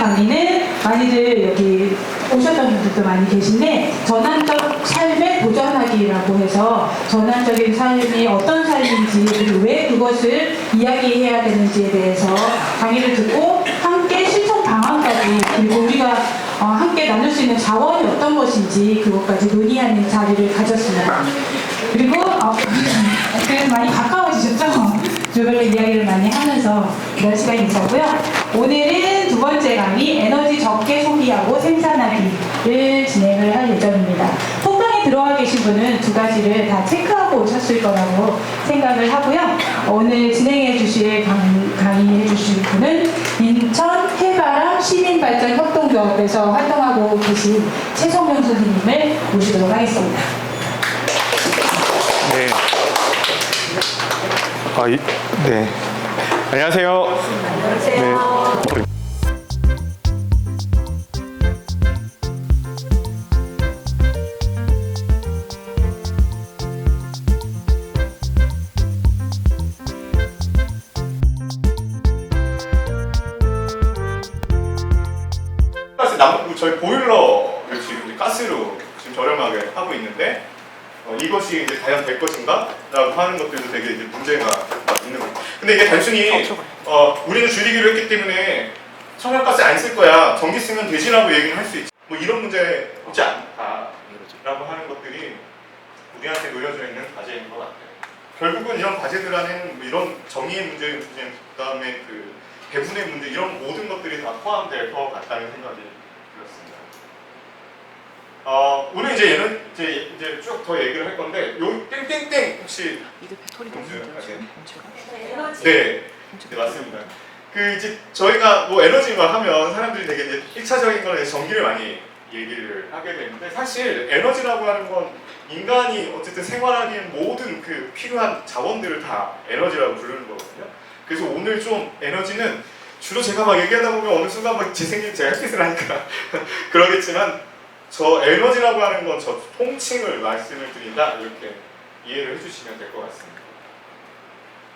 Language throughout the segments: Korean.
강의는 많이들 여기 오셨던 분들도 많이 계신데 전환적 삶에 도전하기라고 해서 전환적인 삶이 어떤 삶인지 그리고 왜 그것을 이야기해야 되는지에 대해서 강의를 듣고 함께 실천 방안까지 그리고 우리가 함께 나눌 수 있는 자원이 어떤 것인지 그것까지 논의하는 자리를 가졌습니다. 그리고 그래서 많이 가까워지셨죠? 주변에 이야기를 많이 하면서 이런 시간이 있었고요. 오늘은 두 번째 강의 에너지 적게 소비하고 생산하기를 진행을 할 예정입니다. 폭강에 들어와 계신 분은 두 가지를 다 체크하고 오셨을 거라고 생각을 하고요. 오늘 진행해 주실 강의해 주실 분은 인천 해바람 시민발전협동조합에서 활동하고 계신 최성명 선생님을 모시도록 하겠습니다. 네. 네. 안녕하세요. 안녕하세요. 네. 저희 보일러를 지금 가스로 지금 저렴하게 하고 있는데 이것이 이제 과연 될 것인가? 라고 하는 것들도 되게 이제 문제가 있는 거예요. 근데 이게 단순히 우리는 줄이기로 했기 때문에 천연가스 안 쓸 거야, 전기 쓰면 되지라고 얘기는 할 수 있지. 뭐 이런 문제 없지 않다 라고 하는 것들이 우리한테 놓여져 있는 과제인 것 같아요. 결국은 이런 과제들 안에는 뭐 이런 정의의 문제, 그 다음에 그 배분의 문제, 이런 모든 것들이 다 포함될 것 같다는 생각이 들었습니다. 오늘 이제 얘는 이제 쭉 더 얘기를 할 건데, 요 땡땡땡 혹시 네, 맞습니다. 그 이제 저희가 뭐 에너지만 하면 사람들이 되게 이제 1차적인 거는 전기를 많이 얘기를 하게 되는데, 사실 에너지라고 하는 건 인간이 어쨌든 생활하기에 모든 그 필요한 자원들을 다 에너지라고 부르는 거거든요. 그래서 오늘 좀 에너지는 주로 제가 막 얘기하다 보면 어느 순간 막 제 생긴 제가 햇빛을 하니까 그러겠지만, 저 에너지라고 하는 건 저 통칭을 말씀을 드린다, 이렇게 이해를 해주시면 될 것 같습니다.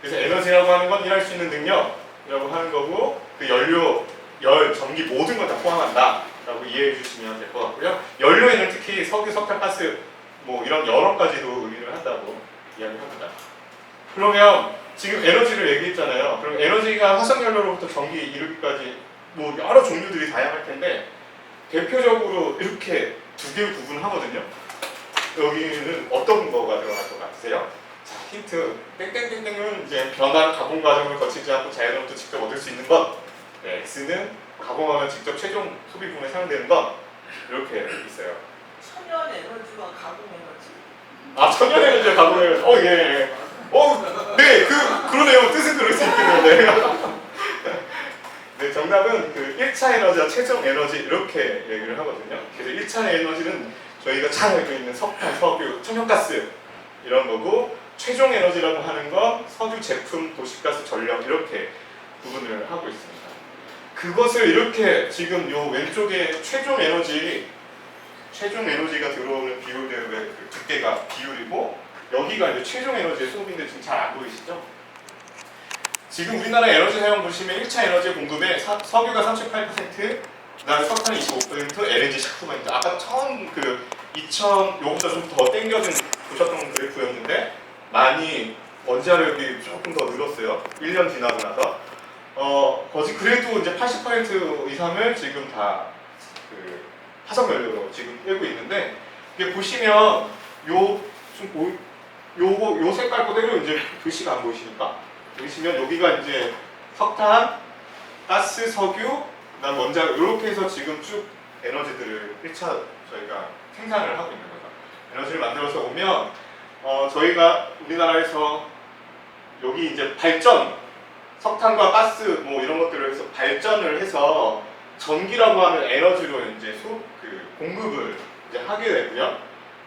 그래서 에너지라고 하는 건 일할 수 있는 능력이라고 하는 거고, 그 연료, 열, 전기 모든 걸 다 포함한다 라고 이해해 주시면 될 것 같고요. 연료에는 특히 석유, 석탄, 가스 뭐 이런 여러 가지도 의미를 한다고 이야기합니다. 그러면 지금 에너지를 얘기했잖아요. 그럼 에너지가 화석연료로부터 전기 이르기까지 뭐 여러 종류들이 다양할 텐데, 대표적으로 이렇게 두 개를 구분하거든요. 여기는 어떤 거가 들어갈 것 같으세요? 자, 힌트. 땡땡땡땡은 이제 변환 가공 과정을 거치지 않고 자연으로부터 직접 얻을 수 있는 것. 네, X는 가공하면 직접 최종 소비품에 사용되는 것. 이렇게 있어요. 천연 에너지와 가공 에너지. 아, 천연 에너지와 가공 에너지. 예. 네, 그러네요. 뜻은 그럴 수 있겠네요. 네, 정답은 그 1차 에너지와 최종 에너지 이렇게 얘기를 하거든요. 그래서 1차 에너지는 저희가 잘 알고 있는 석탄, 석유, 천연가스 이런 거고, 최종 에너지라고 하는 건 석유 제품, 도시가스, 전력 이렇게 구분을 하고 있습니다. 그것을 이렇게 지금 요 왼쪽에 최종 에너지가 들어오는 비율대로 그 두께가 비율이고, 여기가 이제 최종 에너지의 수업인데 지금 잘 안 보이시죠? 지금 우리나라 에너지 사용 보시면 1차 에너지 공급에 석유가 38%, 그 다음에 석탄이 25%, LNG 19%. 아까 처음 그 2000, 요거보다 좀 더 땡겨진 보셨던 그래프였는데, 많이 원자력이 조금 더 늘었어요. 1년 지나고 나서. 거짓 그래도 이제 80% 이상을 지금 다 그 화석연료로 지금 빼고 있는데, 이게 보시면 요 색깔 그대로 이제 글씨가 안 보이시니까 보시면 여기가 이제 석탄, 가스, 석유, 그다음 원자력 이렇게 해서 지금 쭉 에너지들을 1차 저희가 생산을 하고 있는 거죠. 에너지를 만들어서 오면 저희가 우리나라에서 여기 이제 발전, 석탄과 가스 뭐 이런 것들을 해서 발전을 해서 전기라고 하는 에너지로 이제 공급을 이제 하게 되고요.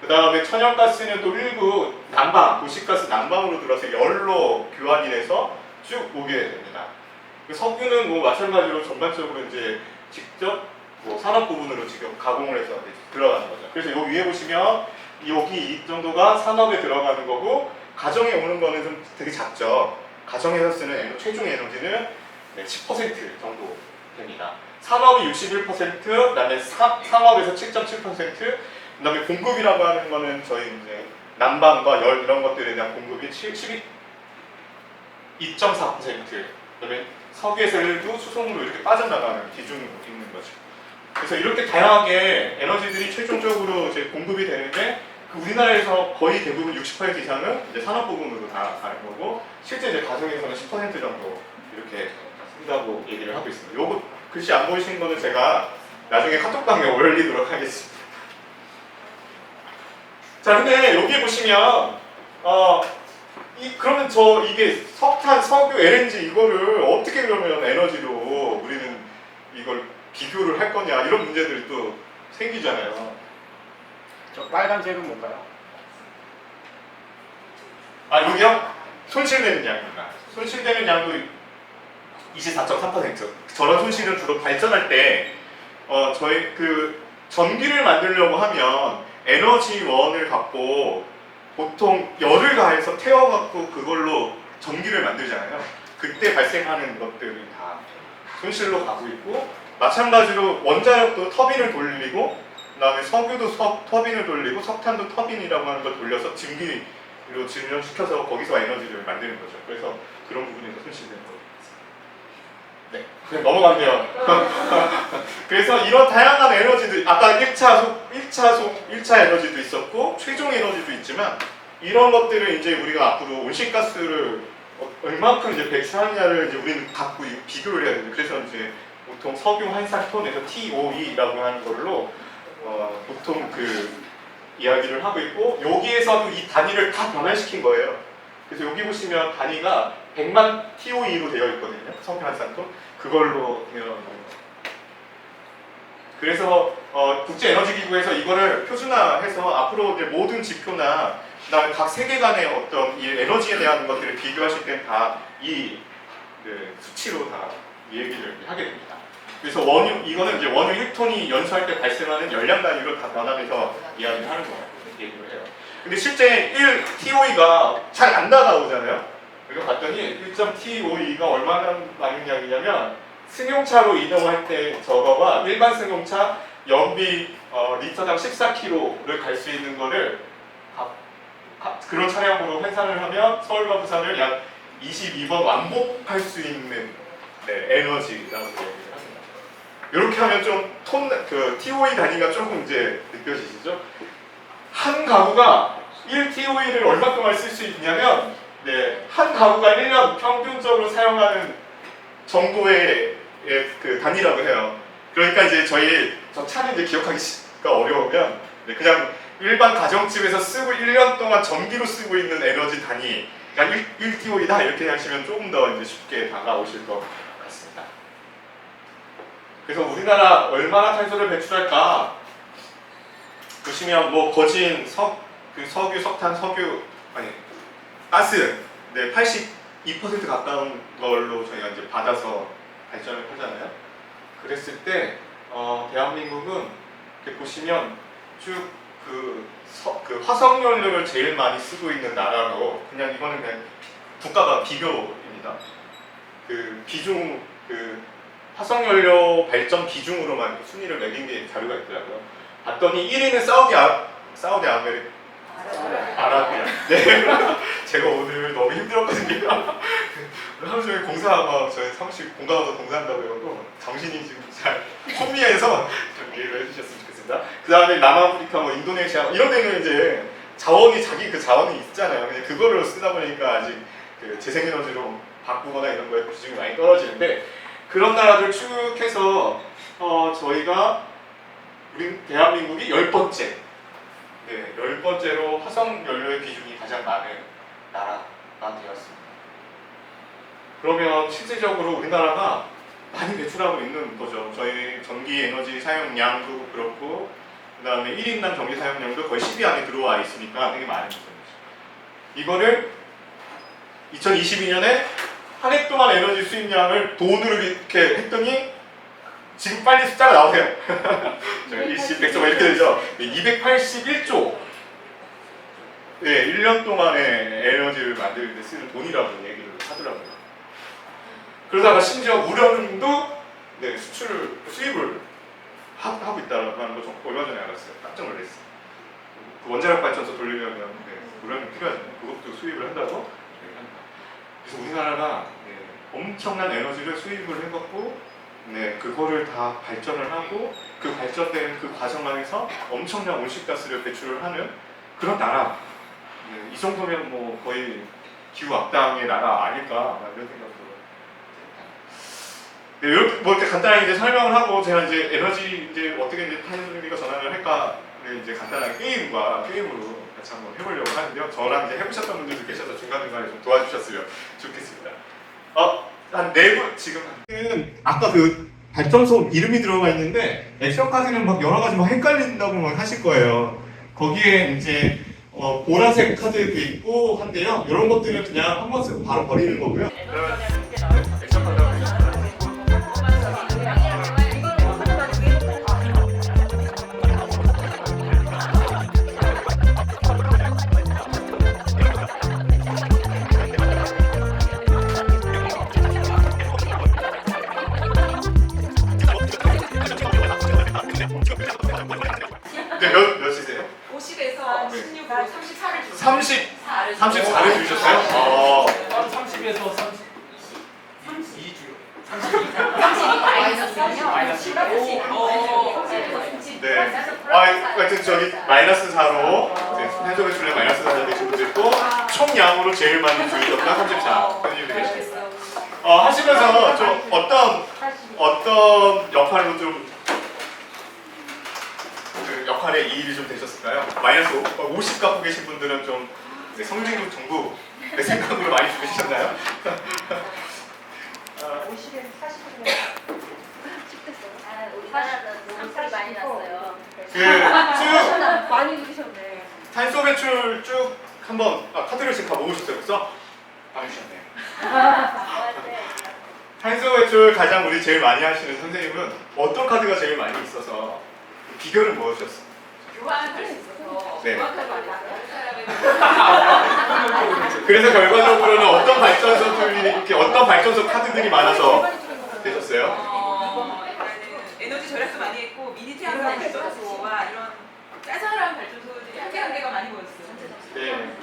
그 다음에 천연가스는 또 일부 난방, 도시가스 난방으로 들어서 열로 교환이 돼서 쭉 오게 됩니다. 석유는 뭐 마찬가지로 전반적으로 이제 직접 뭐 산업 부분으로 지금 가공을 해서 들어가는 거죠. 그래서 요 위에 보시면 여기 이 정도가 산업에 들어가는 거고, 가정에 오는 거는 좀 되게 작죠. 가정에서 쓰는 최종 에너지는 10% 정도 됩니다. 산업이 61%, 그다음에 상업에서 7.7%, 그다음에 공급이라고 하는 거는 저희 이제 난방과 열 이런 것들에 대한 공급이 2.4%, 그다음에 석유에서 일부 수송으로 이렇게 빠져나가는 비중이 있는 거죠. 그래서 이렇게 다양하게 에너지들이 최종적으로 이제 공급이 되는데 그 우리나라에서 거의 대부분 60% 이상은 이제 산업 부분으로 다 가는 거고 실제 이제 가정에서는 10% 정도 이렇게 쓴다고 얘기를 하고 있습니다. 요거 글씨 안 보이신 거는 제가 나중에 카톡방에 올리도록 하겠습니다. 자, 근데 여기 보시면 그러면 이게 석탄, 석유, LNG 이거를 어떻게 그러면 에너지로 우리는 이걸 비교를 할 거냐 이런 문제들이 또 생기잖아요. 저 빨간색은 뭔가요? 여기요? 손실되는 양입니다. 손실되는 양도 24.3%. 저런 손실은 주로 발전할 때 저희 그 전기를 만들려고 하면 에너지원을 갖고 보통 열을 가해서 태워갖고 그걸로 전기를 만들잖아요. 그때 발생하는 것들이 다 손실로 가고 있고 마찬가지로 원자력도 터빈을 돌리고 그다음에 석유도 터빈을 돌리고 석탄도 터빈이라고 하는 걸 돌려서 증기로 진전시켜서 거기서 에너지를 만드는 거죠. 그래서 그런 부분에서 손실되는 거죠. 네, 그냥 넘어갈게요. 그래서 이런 다양한 에너지들 아까 1차 에너지도 있었고 최종 에너지도 있지만 이런 것들을 이제 우리가 앞으로 온실가스를 얼마큼 이제 배출하느냐를 이제 우리는 갖고 비교를 해야 돼요. 그래서 이제 보통 석유 한산톤에서 TOE라고 하는 걸로 보통 그 이야기를 하고 있고 여기에서도 이 단위를 다 변환시킨 거예요. 그래서 여기 보시면 단위가 100만 TOE로 되어 있거든요. 석유 한산톤 그걸로 되어 있는 거예요. 그래서 국제에너지기구에서 이거를 표준화해서 앞으로 이제 모든 지표나 그다음에 각 세계 간의 어떤 이 에너지에 대한 것들을 비교하실 때 다 이 수치로 다 얘기를 하게 됩니다. 그래서 이거는 이제 원유 1톤이 연소할 때 발생하는 열량 단위로 다 변환해서 이야기를 하는 거예요. 얘기를 해요. 근데 실제 1TOE가 잘 안 나오잖아요. 그래서 봤더니 1.TOE가 얼마나 많은 양이냐면 승용차로 이동할 때 저거가 일반 승용차 연비 리터당 14km를 갈 수 있는 거를 그런 차량으로 환산을 하면 서울과 부산을 약 22번 왕복할 수 있는 에너지라고 얘기를 합니다. 이렇게 하면 좀 TOE 단위가 조금 이제 느껴지시죠? 한 가구가 1TOE를 얼마 동안 쓸 수 있냐면 한 가구가 1년 평균적으로 사용하는 정도의 그 단위라고 해요. 그러니까 이제 저 차는 이제 기억하기가 어려우면 그냥 일반 가정집에서 쓰고 1년 동안 전기로 쓰고 있는 에너지 단위, 그러니까 1TOE다 이렇게 하시면 조금 더 이제 쉽게 다가오실 것 같습니다. 그래서 우리나라 얼마나 탄소를 배출할까 보시면 뭐 거진 석유, 석탄, 가스 82% 가까운 걸로 저희가 이제 받아서 발전을 하잖아요. 그랬을 때 대한민국은 이렇게 보시면 쭉 그 화석연료를 제일 많이 쓰고 있는 나라로 그냥 이거는 그냥 국가가 비교입니다. 그 비중 화석연료 발전 비중으로만 순위를 매긴 게 자료가 있더라고요. 봤더니 1위는 아라비아. 네. 제가 오늘 너무 힘들었거든요. 하루 종일 공사하고 저희 사무실 공가와서 공사한다고 해서 정신이 지금 잘 혼미해서 좀 이해를 해주셨으면 좋겠습니다. 그 다음에 남아프리카, 뭐 인도네시아 이런 데는 이제 자기 그 자원이 있잖아요. 근데 그거를 쓰다 보니까 아직 그 재생에너지로 바꾸거나 이런 거에 비중이 많이 떨어지는데 그런 나라들 쭉 해서 우리 대한민국이 10번째. 10번째로 화석연료의 비중이 가장 많은 나라가 되었습니다. 그러면 실질적으로 우리나라가 많이 배출하고 있는 거죠. 저희 전기 에너지 사용량도 그렇고 그 다음에 1인당 전기 사용량도 거의 10위 안에 들어와 있으니까 되게 많은 거죠. 이거를 2022년에 한 해 동안 에너지 수입량을 돈으로 이렇게 했더니 지금 빨리 숫자가 나오세요. 일시 100조 이렇게 되죠. 281조. 1년 동안의 에너지를 만들 때 쓰는 돈이라고 얘기를 하더라고요. 그러다가 심지어 우량도 네, 수입을 하고 있다는 거 좀 얼마 전에 알았어요. 깜짝 놀랐어요. 그 원자력 발전소 돌리려면 물량이 필요하잖아요. 그것도 수입을 한다고? 네, 한다. 그래서 우리나라가 엄청난 에너지를 수입을 해갖고 그거를 다 발전을 하고 그 발전된 그 과정에서 엄청난 온실가스를 배출을 하는 그런 나라. 이 정도면 뭐 거의 기후 악당의 나라 아닐까 이런 생각도. 네, 이렇게 뭐 이렇게 간단하게 이제 설명을 하고 제가 이제 에너지 이제 어떻게 이제 타이밍과 전환을 할까 이제 간단하게 게임으로 같이 한번 해보려고 하는데요. 저랑 이제 해보셨던 분들도 계셔서 중간중간에 좀 도와주셨으면 좋겠습니다. 한 4분 지금 아까 그 발전소 이름이 들어가 있는데 액션 카드는 막 여러 가지 막 헷갈린다고 막 하실 거예요. 거기에 이제 보라색 카드도 있고 한데요. 이런 것들은 그냥 한 번 쓰고 바로 버리는 거고요. 액션 카드 몇이세요? 50에서 네. 16, 34를 주세요. 34를 주셨어요? 30에서 32주요. 네. 하여튼 저기 마이너스 4로 해석의 출력 마이너스 4가 되신 분도 있고 총량으로 제일 많이 주셨다 34 선생님도 계시고 하시면서 좀 어떤 역할로 좀 그 역할의 이입이 좀 되셨을까요? 마이너스 50 갖고 계신 분들은 좀 성능력 정보 내 생각으로 많이 주시셨나요? 50에서 40%. 우리나라는 너무 살이 많이 났어요. 쭉 많이 누르셨네. 탄소 배출 쭉 한번 카드를 지금 다 모으셨어요, 벌써? 많으셨네. 탄소 배출 가장 우리 제일 많이 하시는 선생님은 어떤 카드가 제일 많이 있어서 비결은 무엇이었어요? 교환할 수 있어서 네. 교환카드 많이 그래서 결과적으로는 어떤 발전소들이 이렇게 어떤 발전소 카드들이 많아서 되셨어요? 에너지 절약도 많이 했고 미니 태양광 발전소와 이런 짜잘한 발전소들이 한 개가 많이 보였어요. 네.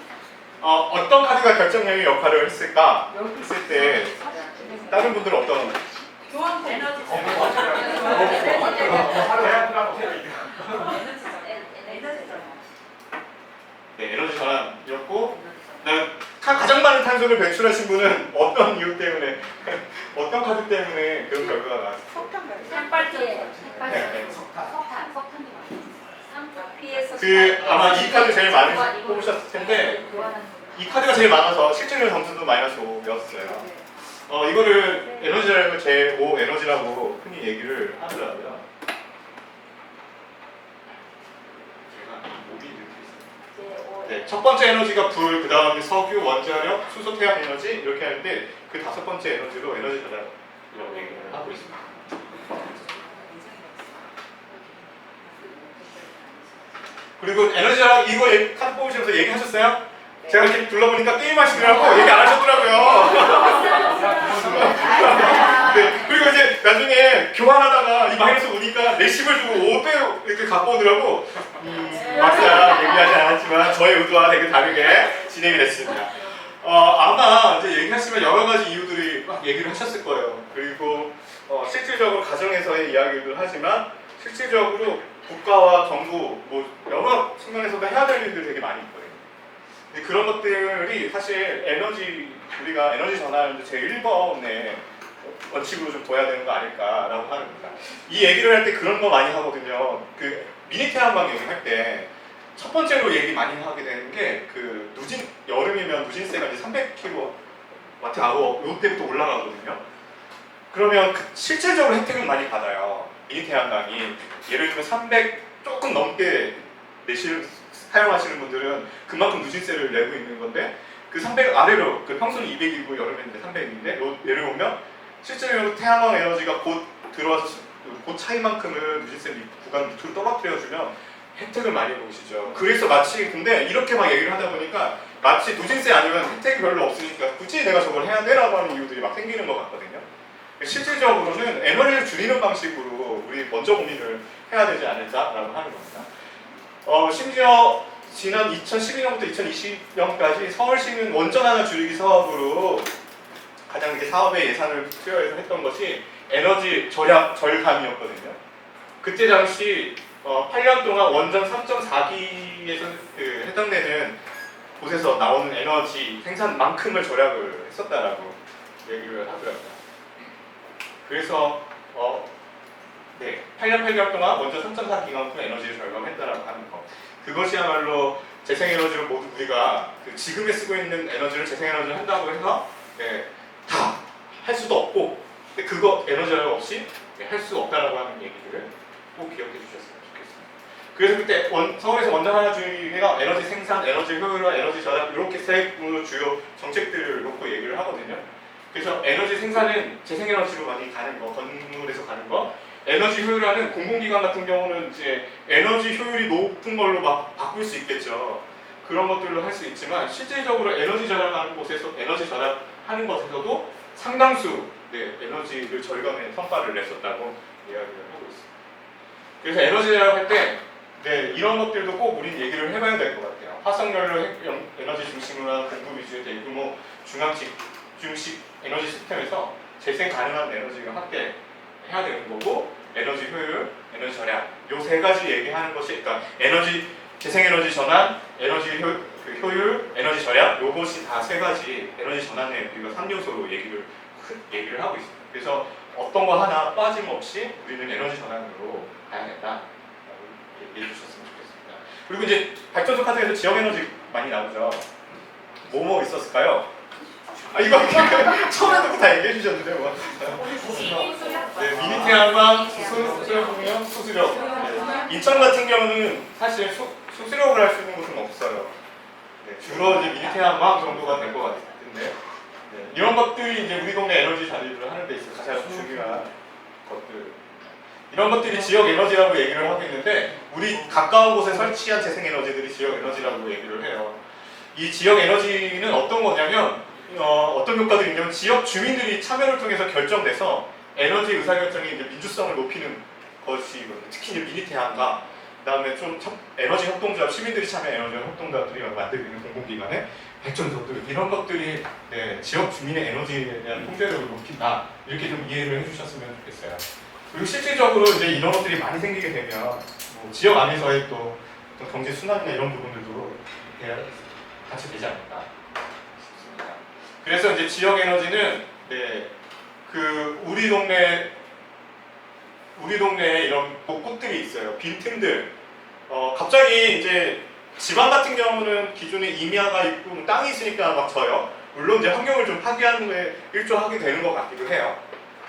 어떤 카드가 결정적인 역할을 했을까 했을 때 다른 분들은 어떤 교환 에너지 에너지 전환이었고 가장 많은 탄소를 배출하신 분은 어떤 이유 때문에 어떤 카드 때문에 그런 결과가 나왔어요? 그 아마 이 카드 제일 많이 뽑으셨을 텐데 이 카드가 제일 많아서 실질적인 점수도 마이너스 5였어요. 이거를 에너지라고 제5 에너지라고 흔히 얘기를 하더라고요. 제가 목이 이렇게 있어요. 네, 첫 번째 에너지가 불, 그 다음에 석유, 원자력, 수소, 태양 에너지 이렇게 하는데 그 5번째 에너지로 에너지 전환이라고 얘기를 하고 있습니다. 그리고 에너지 전환 이거 카드 뽑으시면서 얘기하셨어요? 제가 이렇게 둘러보니까 게임하시더라고 얘기 안 하셨더라고요. 네, 그리고 이제 나중에 교환하다가 이 마이너스 오니까 레시브를 주고 5배 이렇게 갖고 오더라고. 막상 얘기하지 않았지만 저의 의도와 되게 다르게 진행이 됐습니다. 아마 이제 얘기하시면 여러 가지 이유들이 막 얘기를 하셨을 거예요. 그리고 실질적으로 가정에서의 이야기를 하지만 실질적으로 국가와 정부 뭐 여러 측면에서도 해야 될 일들이 되게 많이 있거든요. 근데 그런 것들이 사실 우리가 에너지 전환을 제 1번의 원칙으로 좀 둬야 되는 거 아닐까라고 하는 겁니다. 이 얘기를 할 때 그런 거 많이 하거든요. 그 미니 태양광 얘기할 때 첫 번째로 얘기 많이 하게 되는 게 그 여름이면 누진세가 이제 300kWh 이때부터 올라가거든요. 그러면 실질적으로 혜택을 많이 받아요. 미니 태양광이 예를 들면 300 조금 넘게 사용하시는 분들은 그만큼 누진세를 내고 있는 건데 그 300 아래로 그 평소는 200이고 여름에는 300인데 예를 보면 실제로 태양광 에너지가 곧 들어와서 그 차이만큼은 누진세 구간 밑으로 떨어뜨려주면 혜택을 많이 보시죠. 그래서 마치 근데 이렇게 막 얘기를 하다 보니까 마치 누진세 아니면 혜택이 별로 없으니까 굳이 내가 저걸 해야 되라고 하는 이유들이 막 생기는 것 같거든요. 실질적으로는 에너지를 줄이는 방식으로 우리 먼저 고민을 해야 되지 않을까라고 하는 겁니다. 심지어 지난 2012년부터 2020년까지 서울시는 원전 하나 줄이기 사업으로 가장 이제 사업의 예산을 투여해서 했던 것이 에너지 절약 절감이었거든요. 그때 당시 8년 동안 원전 3.4기에서 해당되는 곳에서 나오는 에너지 생산만큼을 절약을 했었다라고 얘기를 하더라고요. 그래서 8년 8개월 동안 원전 3.4기만큼 에너지를 절감했다라고 하는 거. 그것이야말로 재생에너지를 모두 우리가 지금에 쓰고 있는 에너지를 재생에너지를 한다고 해서 다 할 수도 없고 그거 에너지 절약 없이 할 수 없다라고 하는 얘기들을 꼭 기억해 주셨으면 좋겠습니다. 그래서 그때 서울에서 원전 하나 줄이기가 에너지 생산, 에너지 효율화, 에너지 절약 이렇게 세 주요 정책들을 놓고 얘기를 하거든요. 그래서 에너지 생산은 재생에너지로 많이 가는 거, 건물에서 가는 거. 에너지 효율화는 공공기관 같은 경우는 이제 에너지 효율이 높은 걸로 막 바꿀 수 있겠죠. 그런 것들로 할 수 있지만 실질적으로 에너지 절약하는 곳에서 에너지 절약하는 것에서도 상당수 에너지를 절감의 성과를 냈었다고 이야기를 하고 있습니다. 그래서 에너지 절약할 때 이런 것들도 꼭 우린 얘기를 해봐야 될 것 같아요. 화석연료 에너지 중심으로 한 공급 위주의 대규모 중앙집중식 에너지 시스템에서 재생 가능한 에너지가 확대 해야 되는 거고 에너지 효율, 에너지 절약 요 세 가지 얘기하는 것이 그러니까 재생에너지 전환, 에너지 효율, 에너지 절약 요것이 다 세 가지 에너지 전환의 우리가 3요소로 얘기를 하고 있습니다. 그래서 어떤 거 하나 빠짐없이 우리는 에너지 전환으로 가야겠다라고 얘기해 주셨으면 좋겠습니다. 그리고 이제 발전소 카드에서 지역 에너지 많이 나오죠. 뭐뭐 있었을까요? 이거 처음에부터 다 얘기해 주셨는데 뭐. 미니 태양광, 수소용, 수수력. 인천 같은 경우는 사실 수수력을 할 수 있는 곳은 없어요. 주로 이제 미니 태양광 정도가 될 것 같은데 이런 것들이 이제 우리 동네 에너지 자립을 하는 데 있어서 가장 중요한 것들. 이런 것들이 지역 에너지라고 얘기를 하고 있는데 우리 가까운 곳에 설치한 재생 에너지들이 지역 에너지라고 얘기를 해요. 이 지역 에너지는 어떤 거냐면 어떤 효과들이 있냐면 지역 주민들이 참여를 통해서 결정돼서 에너지 의사결정의 이제 민주성을 높이는 것이거든요. 특히 이제 미니 태양광, 그다음에 좀 에너지 협동조합, 시민들이 참여한 에너지 협동조합들이 만들고 있는 공공기관의 발전소들 이런 것들이 지역 주민의 에너지에 대한 통제력을 높인다 이렇게 좀 이해를 해주셨으면 좋겠어요. 그리고 실질적으로 이제 이런 것들이 많이 생기게 되면 뭐 지역 안에서의 또 경제 순환이나 이런 부분들도 같이 되지 않을까 싶습니다. 그래서 이제 지역 에너지는 우리 동네에 이런 곳들이 있어요. 빈틈들. 갑자기 이제 지방 같은 경우는 기존에 임야가 있고 땅이 있으니까 막 져요. 물론 이제 환경을 좀 파괴하는 거에 일조하게 되는 것 같기도 해요.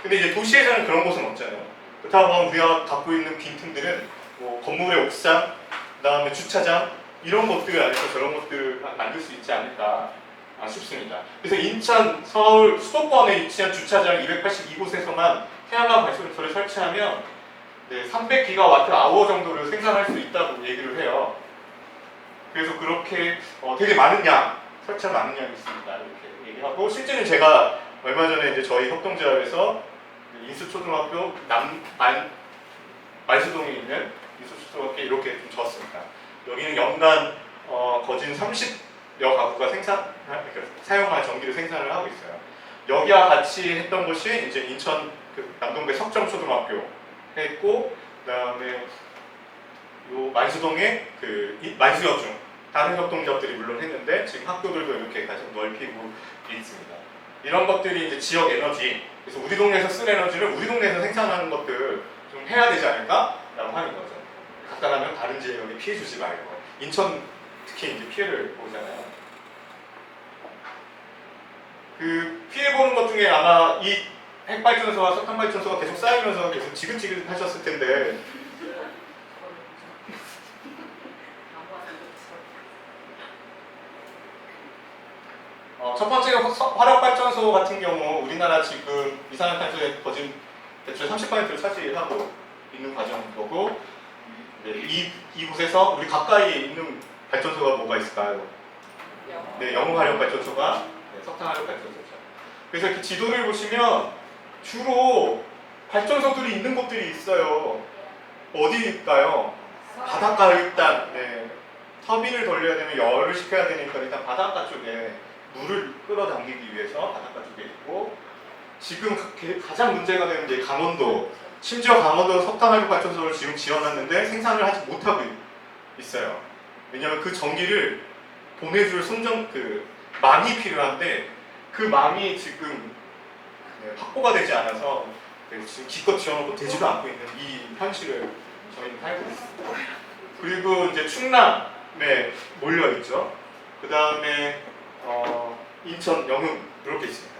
근데 이제 도시에서는 그런 곳은 없잖아요. 그렇다고 하면 우리가 갖고 있는 빈틈들은 뭐 건물의 옥상, 그다음에 주차장 이런 것들 안에서 저런 것들을 만들 수 있지 않을까 싶습니다. 그래서 인천, 서울 수도권에 위치한 주차장 282곳에서만 태양광 발전소를 설치하면 300기가와트 아워 정도를 생산할 수 있다고 얘기를 해요. 그래서 그렇게 되게 많은 양, 설치한 많은 양이 있습니다. 이렇게 얘기하고 실제는 제가 얼마 전에 이제 저희 협동조합에서 인수초등학교 말수동에 있는 인수초등학교 이렇게 좀 적었습니다. 여기는 연간 거진 30여 가구가 사용할 전기를 생산을 하고 있어요. 여기와 같이 했던 것이 이제 인천 남동배 석정초등학교 했고, 그다음에 요 만수동에 만수여중 다른 협동조합들이 물론 했는데 지금 학교들도 이렇게 가장 넓히고 있습니다. 이런 것들이 이제 지역 에너지, 그래서 우리 동네에서 쓴 에너지를 우리 동네에서 생산하는 것들 좀 해야 되지 않을까라고 하는 거죠. 갖다 가면 다른 지역에 피해 주지 말고. 인천 특히 이제 피해를 보잖아요. 그 피해 보는 것 중에 아마 이 핵발전소와 석탄발전소가 계속 쌓이면서 계속 지긋지긋하셨을 텐데. 첫 번째가 화력발전소 같은 경우 우리나라 지금 이산화탄소의 거진 대충 30%를 차지하고 있는 과정이고, 이곳에서 우리 가까이 있는 발전소가 뭐가 있을까요? 영흥화력발전소가 석탄화력발전소죠. 그래서 이렇게 지도를 보시면 주로 발전소들이 있는 곳들이 있어요. 어디일까요? 바닷가에 일단 터빈을 돌려야 되면 열을 식혀야 되니까 일단 바닷가 쪽에 물을 끌어당기기 위해서 바닷가 쪽에 있고, 지금 가장 문제가 되는 게 강원도. 심지어 강원도 석탄화력 발전소를 지금 지어놨는데 생산을 하지 못하고 있어요. 왜냐하면 그 전기를 보내줄 망이 필요한데 그 망이 지금 확보가 되지 않아서 지금 기껏 지어놓고 되지도 않고 있는 이 현실을 저희는 살고 있습니다. 그리고 이제 충남에 몰려 있죠. 그 다음에 인천, 영흥 이렇게 있습니다.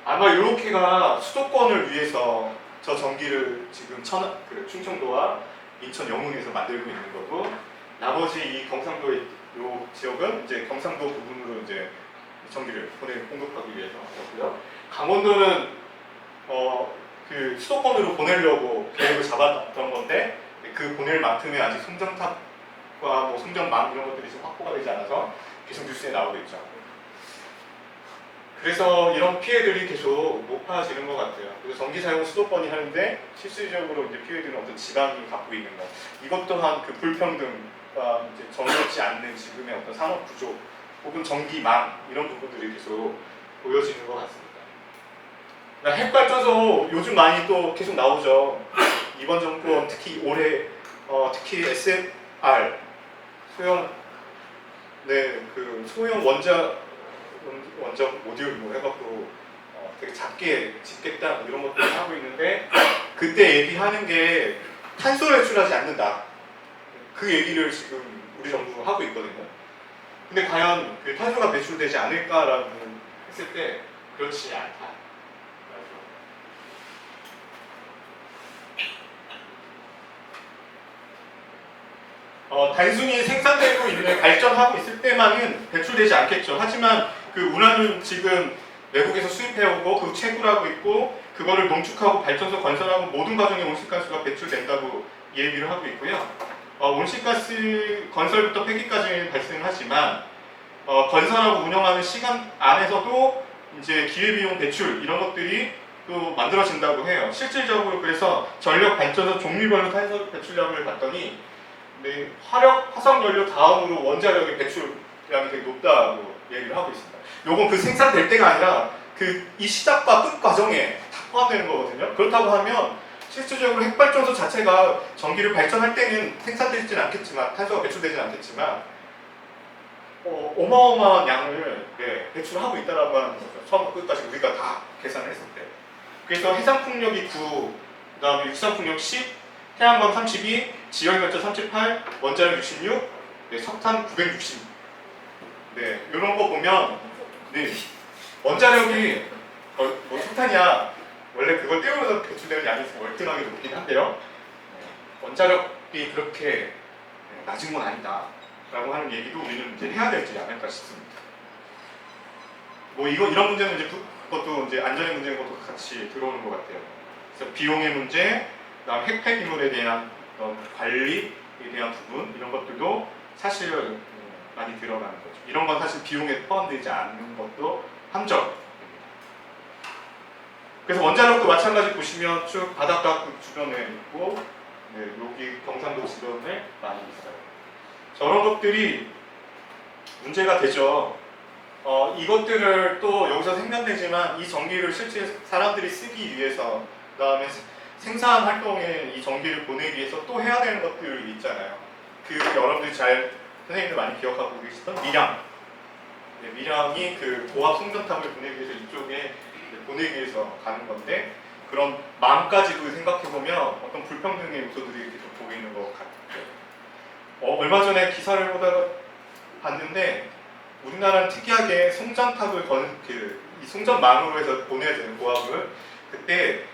아마 이렇게가 수도권을 위해서 저 전기를 지금 충청도와 인천, 영흥에서 만들고 있는 거고, 나머지 이 경상도 이 지역은 이제 경상도 부분으로 이제 전기를 공급하기 위해서 그렇고요. 강원도는 그 수도권으로 보내려고 계획을 잡았던 건데 그 보낼 만큼의 아직 송전탑과 뭐 송전망 이런 것들이 지금 확보가 되지 않아서 계속 뉴스에 나오고 있죠. 그래서 이런 피해들이 계속 높아지는 것 같아요. 그래서 전기 사용 수도권이 하는데 실질적으로 이제 피해들은 어떤 지방이 갖고 있는 것. 이것 또한 그 불평등과 이제 정의롭지 않는 지금의 어떤 산업 구조 혹은 전기망 이런 부분들이 계속 보여지는 것 같습니다. 핵발전소 요즘 많이 또 계속 나오죠. 이번 정권 특히 올해 특히 SFR 소형 원전 모듈 뭐 해갖고 되게 작게 짓겠다 이런 것들을 하고 있는데, 그때 얘기하는 게 탄소 배출하지 않는다. 그 얘기를 지금 우리 정부가 하고 있거든요. 근데 과연 그 탄소가 배출되지 않을까라고 했을 때 그렇지 않다. 단순히 생산되고 있는 발전하고 있을 때만은 배출되지 않겠죠. 하지만 그 우라늄 지금 외국에서 수입해오고 그 채굴하고 있고 그거를 농축하고 발전소 건설하고 모든 과정에 온실가스가 배출된다고 얘기를 하고 있고요. 온실가스 건설부터 폐기까지는 발생하지만 건설하고 운영하는 시간 안에서도 이제 기회비용 배출 이런 것들이 또 만들어진다고 해요. 실질적으로 그래서 전력 발전소 종류별로 탄소 배출량을 봤더니 화석연료 다음으로 원자력의 배출량이 되게 높다고 얘기를 하고 있습니다. 요건 그 생산될 때가 아니라 이 시작과 끝 과정에 다 포함되는 거거든요. 그렇다고 하면 실질적으로 핵발전소 자체가 전기를 발전할 때는 생산되지는 않겠지만 탄소가 배출되지는 않겠지만 어마어마한 양을 배출하고 있다라고 하는 거죠. 처음부터 끝까지 우리가 다 계산을 했을 때. 그래서 해상풍력이 9, 그 다음에 육상풍력 10, 태양광 32, 지열결정 38, 원자력 66, 석탄 960. 이런 거 보면 원자력이 뭐 석탄이야 원래 그걸 띄우면서 배출되는 양이 월등하게 높긴 한데요. 원자력이 그렇게 낮은 건 아니다라고 하는 얘기도 우리는 이제 해야 되지 않을까 싶습니다. 뭐 이런 문제는 이제 그것도 이제 안전의 문제인 것도 같이 들어오는 것 같아요. 그래서 비용의 문제, 그다음 핵 폐기물에 대한 관리에 대한 부분 이런 것들도 사실 많이 들어가는 거죠. 이런 건 사실 비용에 포함되지 않는 것도 함정. 그래서 원자력도 마찬가지 보시면 쭉 바닷가 주변에 있고 여기 경상도 주변에 많이 있어요. 저런 것들이 문제가 되죠. 이것들을 또 여기서 생산되지만 이 전기를 실제 사람들이 쓰기 위해서 그다음에 생산 활동에 이 전기를 보내기 위해서 또 해야 되는 것들이 있잖아요. 여러분들이 선생님들 많이 기억하고 계시던 밀양. 밀양이 그 고압 송전탑을 보내기 위해서 이쪽에 보내기 위해서 가는 건데 그런 망까지도 생각해보면 어떤 불평등의 요소들이 계속 보이는 것 같아요. 얼마 전에 기사를 보다가 봤는데 우리나라는 특이하게 송전탑을 이 송전망으로 해서 보내야 되는 고압을 그때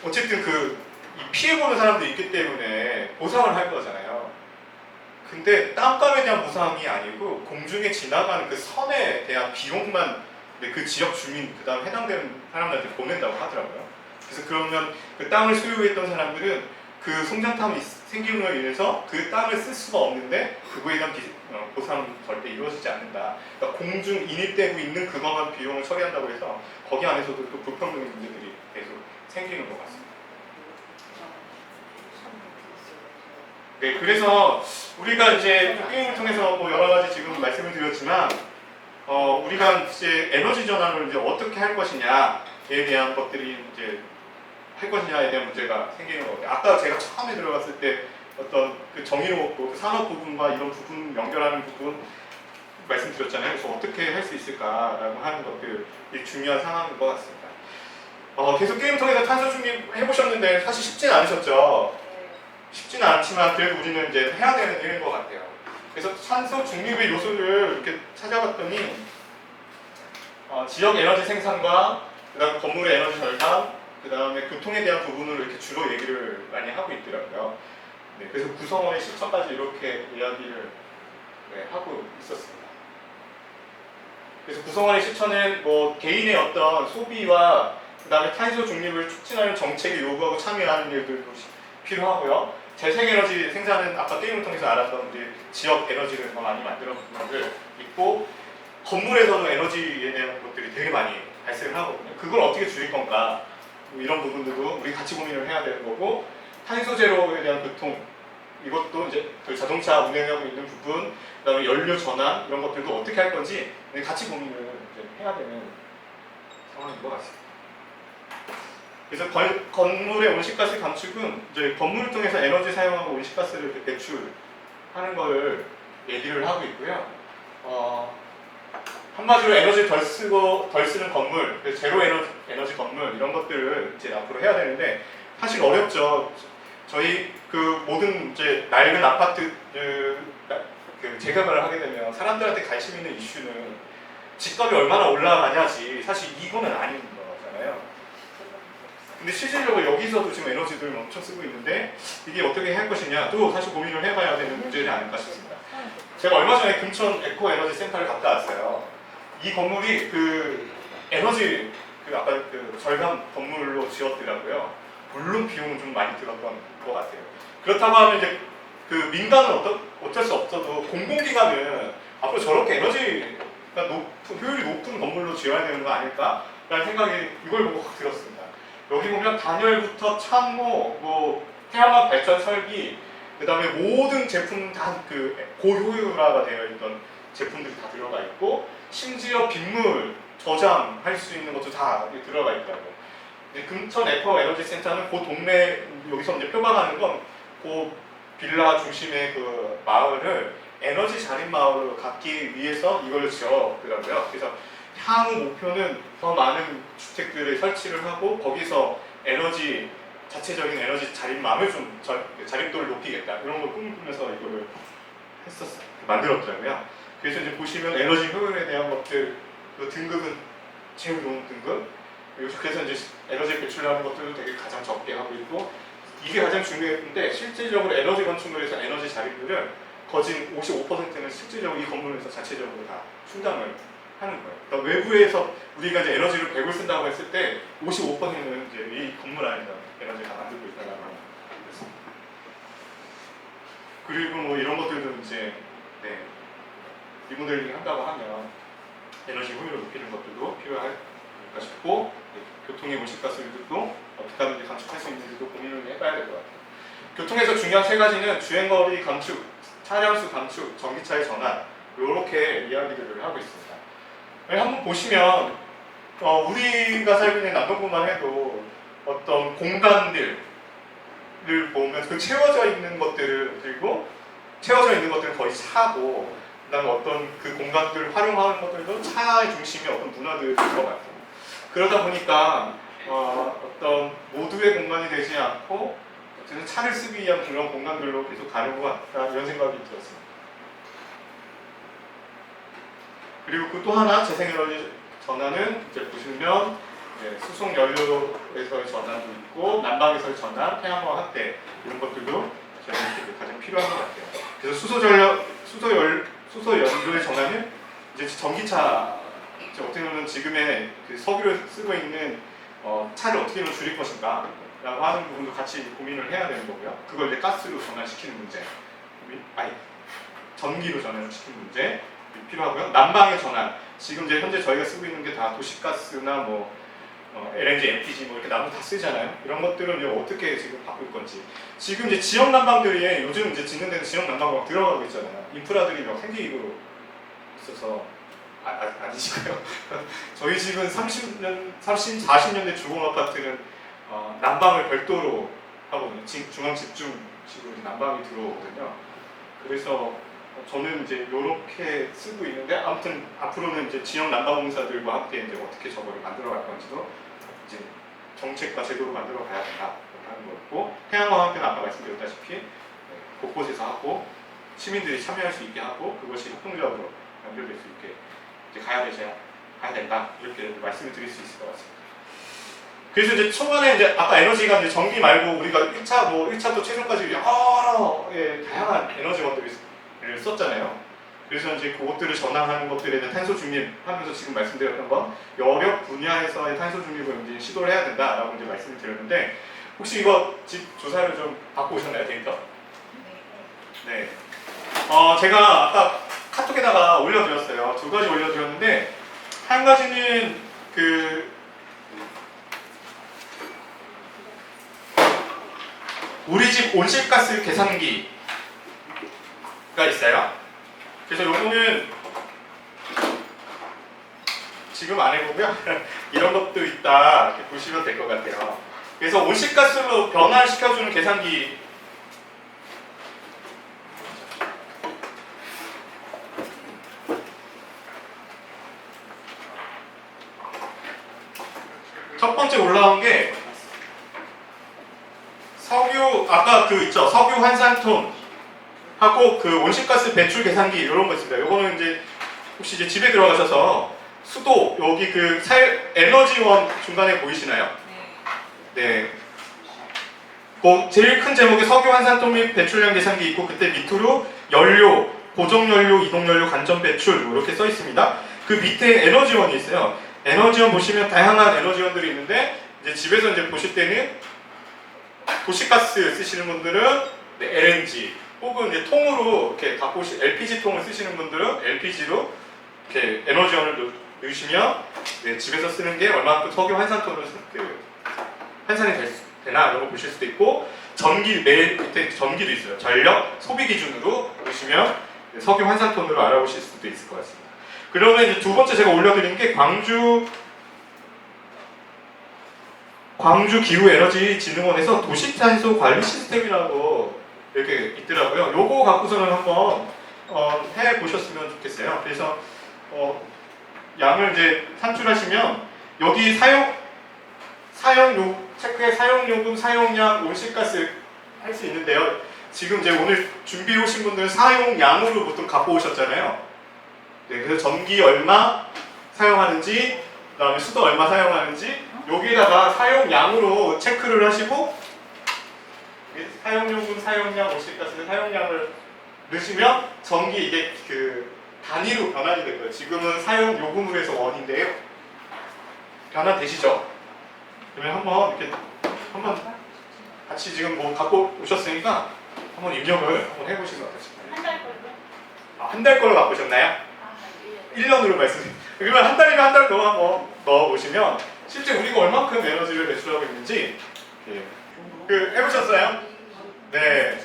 어쨌든 이 피해보는 사람들이 있기 때문에 보상을 할 거잖아요. 근데 땅값에 대한 보상이 아니고 공중에 지나가는 그 선에 대한 비용만 그 지역 주민 그 다음 해당되는 사람들한테 보낸다고 하더라고요. 그래서 그러면 그 땅을 소유했던 사람들은 그 송전탑이 생김으로 인해서 그 땅을 쓸 수가 없는데 그거에 대한 보상은 절대 이루어지지 않는다. 그러니까 공중 인입되고 있는 그것만 비용을 처리한다고 해서 거기 안에서도 또 불평등의 문제들이 계속 생기는 것 같습니다. 네, 그래서 우리가 이제 게임을 통해서 뭐 여러 가지 지금 말씀을 드렸지만 우리가 이제 에너지 전환을 이제 어떻게 할 것이냐에 대한 것들이 이제 할 것이냐에 대한 문제가 생기는 것 같아요. 아까 제가 처음에 들어갔을 때 어떤 그 정의로 그 산업 부분과 이런 부분 연결하는 부분 말씀드렸잖아요. 그래서 어떻게 할 수 있을까라고 하는 것들이 중요한 상황인 것 같습니다. 계속 게임 통해서 탄소 중립 해보셨는데 사실 쉽진 않으셨죠. 쉽지는 않지만 그래도 우리는 이제 해야 되는 일인 것 같아요. 그래서 탄소 중립의 요소를 이렇게 찾아봤더니 지역 에너지 생산과 그다음 건물의 에너지 절감, 그다음에 교통에 대한 부분으로 이렇게 주로 얘기를 많이 하고 있더라고요. 네, 그래서 구성원의 실천까지 이렇게 이야기를 하고 있었습니다. 그래서 구성원의 실천은 뭐 개인의 어떤 소비와 그다음에 탄소 중립을 촉진하는 정책에 요구하고 참여하는 일들도 필요하고요. 재생에너지 생산은 아까 게임을 통해서 알았던 우리 지역 에너지를 더 많이 만들어놓는 것들 있고 건물에서도 에너지에 대한 것들이 되게 많이 발생을 하거든요. 그걸 어떻게 줄일 건가 뭐 이런 부분들도 우리 같이 고민을 해야 되는 거고 탄소 제로에 대한 교통 이것도 이제 그 자동차 운행하고 있는 부분 그다음에 연료 전환 이런 것들도 어떻게 할 건지 같이 고민을 이제 해야 되는 상황인 것 같습니다. 그래서 건물의 온실가스 감축은 이제 건물을 통해서 에너지 사용하고 온실가스를 배출하는 걸 얘기를 하고 있고요. 한마디로 에너지 덜 쓰는 건물, 제로 에너지 건물 이런 것들을 이제 앞으로 해야 되는데 사실 어렵죠. 저희 그 모든 이제 낡은 아파트 그 재개발을 하게 되면 사람들한테 관심 있는 이슈는 집값이 얼마나 올라가냐지 사실 이거는 아닌 거잖아요. 근데 실질적으로 여기서도 지금 에너지를 엄청 쓰고 있는데 이게 어떻게 할 것이냐 또 사실 고민을 해봐야 되는 문제는 아닐까 싶습니다. 제가 얼마 전에 금천 에코 에너지 센터를 갔다 왔어요. 이 건물이 그 에너지 그 아까 그 절감 건물로 지었더라고요. 물론 비용은 좀 많이 들었던 것 같아요. 그렇다고 하면 이제 그 민간은 어쩔 수 없어도 공공기관은 앞으로 저렇게 에너지가 효율이 높은 건물로 지어야 되는 거 아닐까라는 생각이 이걸 보고 확 들었습니다. 여기 보면 단열부터 창호, 뭐 태양광 발전 설비, 그다음에 모든 제품 다 그 고효율화가 되어 있던 제품들이 다 들어가 있고 심지어 빗물 저장할 수 있는 것도 다 들어가 있더라고요. 금천 에코 에너지 센터는 그 동네 여기서 이제 표방하는 건 그 빌라 중심의 그 마을을 에너지 자립 마을로 갖기 위해서 이걸 지었더라고요. 그래서 향후 목표는 더 많은 주택들을 설치를 하고 거기서 에너지 자체적인 에너지 자립망을 좀 자립도를 높이겠다 이런 걸 꿈꾸면서 이거를 했었어요. 만들었더라고요. 그래서 이제 보시면 에너지 효율에 대한 것들 그 등급은 제일 좋은 등급 그래서 이제 에너지 배출하는 것들도 되게 가장 적게 하고 있고 이게 가장 중요했는데 실질적으로 에너지 건축물에서 에너지 자립률을 거진 55%는 실질적으로 이 건물에서 자체적으로 다 충당을 하는 거예요. 그러니까 외부에서 우리가 이제 에너지를 100을 쓴다고 했을 때 55%는 이제 이 건물 안에서 에너지를 다 만들고 있다는 거였습니다. 그리고 뭐 이런 것들도 이제 리모델링 한다고 하면 에너지 효율을 높이는 것들도 필요할까 싶고 교통의 온실가스도 어떻게 하면 감축할 수 있는지도 고민을 해봐야 될 것 같아요. 교통에서 중요한 세 가지는 주행거리 감축, 차량수 감축, 전기차의 전환 이렇게 이야기들을 하고 있습니다. 한번 보시면 우리가 살고 있는 남동구만 해도 어떤 공간들을 보면 그 채워져 있는 것들을 그리고 채워져 있는 것들은 거의 차고 그다음에 어떤 그 공간들을 활용하는 것들도 차의 중심에 어떤 문화들이 있는 것 같아요. 그러다 보니까 어떤 모두의 공간이 되지 않고 어쨌든 차를 쓰기 위한 그런 공간들로 계속 가는 것 같다 이런 생각이 들었습니다. 그리고 그 또 하나 재생에너지 전환은 이제 보시면 수송 연료에서의 전환도 있고 난방에서의 전환, 태양광 확대 이런 것들도 저는 가장 필요한 것 같아요. 그래서 수소 연료의 전환은 이제 전기차 어떻게 보면 지금의 그 석유를 쓰고 있는 차를 어떻게 하면 줄일 것인가 라고 하는 부분도 같이 고민을 해야 되는 거고요. 그걸 이제 가스로 전환시키는 문제, 아니 전기로 전환시키는 문제 필요하고요. 난방의 전환, 지금 이제 현재 저희가 쓰고 있는 게 다 도시가스나 뭐 LNG, LPG 뭐 이렇게 나무 다 쓰잖아요. 이런 것들은 이제 어떻게 지금 바꿀 건지. 지금 이제 지역 난방들이 요즘 이제 짓는 데는 지역 난방이 막 들어가고 있잖아요. 인프라들이 막 생기고 있어서 아니시고요. 저희 집은 40년대 주공 아파트는 난방을 별도로 하거든요. 중앙 집중식으로 난방이 들어오거든요. 그래서 저는 이제 이렇게 쓰고 있는데, 아무튼 앞으로는 이제 지역 난방공사들과 함께 이제 어떻게 저거를 만들어갈 건지도 이제 정책과 제도를 만들어 가야 된다 하는 거였고, 태양광학교는 아까 말씀드렸다시피 곳곳에서 하고 시민들이 참여할 수 있게 하고 그것이 협동적으로 연결될 수 있게 이제 가야 된다, 이렇게 말씀을 드릴 수 있을 것 같습니다. 그래서 이제 초반에 이제 아까 에너지가 이제 전기 말고 우리가 1차부터 최종까지 여러 다양한 에너지원들을 썼잖아요. 그래서 이제 그것들을 전환하는 것들에 대한 탄소 중립하면서 지금 말씀드렸던 건 여러 분야에서의 탄소 중립을 이제 시도를 해야 된다라고 이제 말씀을 드렸는데, 혹시 이거 집 조사를 좀 받고 오셨나요, 데이터? 네. 제가 아까 카톡에다가 올려드렸어요. 2가지 올려드렸는데, 한 가지는 우리 집 온실가스 계산기가 있어요. 그래서 요거는 지금 안 해보고요. 이런 것도 있다, 이렇게 보시면 될 것 같아요. 그래서 온실가스로 변환시켜주는 계산기, 첫 번째 올라온 게 석유, 아까 있죠, 석유 환산톤 하고 온실가스 배출 계산기, 이런 거 있습니다. 요거는 이제 혹시 이제 집에 들어가셔서 수도, 여기 에너지원 중간에 보이시나요? 네. 제일 큰 제목에 석유 환산톤 및 배출량 계산기 있고, 그때 밑으로 연료, 고정연료, 이동연료, 간접 배출 이렇게 써 있습니다. 그 밑에 에너지원이 있어요. 에너지원 보시면 다양한 에너지원들이 있는데, 이제 집에서 이제 보실 때는 도시가스 쓰시는 분들은 LNG, 혹은 이제 통으로 이렇게 갖고 오신 LPG 통을 쓰시는 분들은 LPG로 이렇게 에너지원을 넣으시면 집에서 쓰는 게 얼마큼 석유 환산톤으로 환산이 되나 이런 거 보실 수도 있고, 밑에 전기도 있어요. 전력 소비 기준으로 보시면 석유 환산톤으로 알아보실 수도 있을 것 같습니다. 그러면 이제 두 번째 제가 올려드린 게 광주기후에너지진흥원에서 도시탄소 관리 시스템이라고 이렇게 있더라고요. 요거 갖고서는 한번 해보셨으면 좋겠어요. 그래서 양을 이제 산출하시면 여기 체크에 사용요금, 사용량, 온실가스 할 수 있는데요. 지금 이제 오늘 준비해 오신 분들은 사용량으로 보통 갖고 오셨잖아요. 네, 그래서 전기 얼마 사용하는지, 그다음에 수도 얼마 사용하는지, 여기다가 사용량으로 체크를 하시고, 사용요금, 사용량, 온실가스 사용량을 넣으시면 전기 이게 단위로 변환이 될 거예요. 지금은 사용요금으로 해서 원인데요. 변환되시죠? 그러면 한번 같이 지금 뭐 갖고 오셨으니까 한번 입력을 한번 해보시면 어떠실까요? 한 달 걸로? 한 달 걸로 갖고 오셨나요? 1년으로 말씀드립니다. 그러면 한 달이면 한 달 더 한번 넣어보시면 실제 우리가 얼만큼 에너지를 배출하고 있는지 해보셨어요? 네.